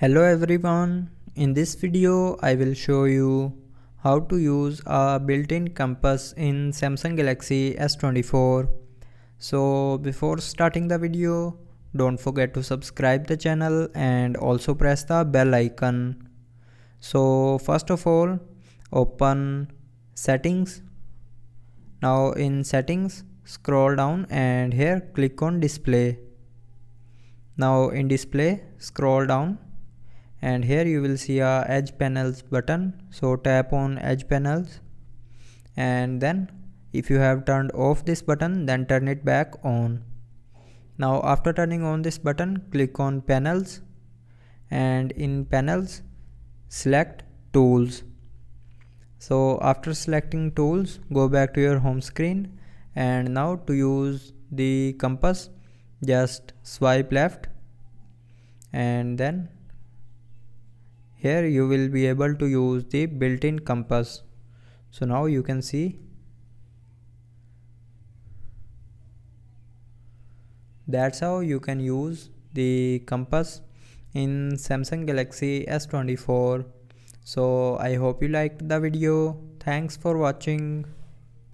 Hello everyone, in this video I will show you how to use a built-in compass in Samsung Galaxy S24. So before starting the video, don't forget to subscribe the channel and also press the bell icon. So first of all, open settings. Now in settings, scroll down and here click on display. Now in display, scroll down and here you will see a edge panels button, so tap on edge panels, and then if you have turned off this button, then turn it back on. Now after turning on this button, click on panels, and in panels select tools. So after selecting tools, go back to your home screen, and now to use the compass, just swipe left, and then here you will be able to use the built-in compass. So now you can see that's how you can use the compass in Samsung Galaxy S24. So I hope you liked the video. Thanks for watching.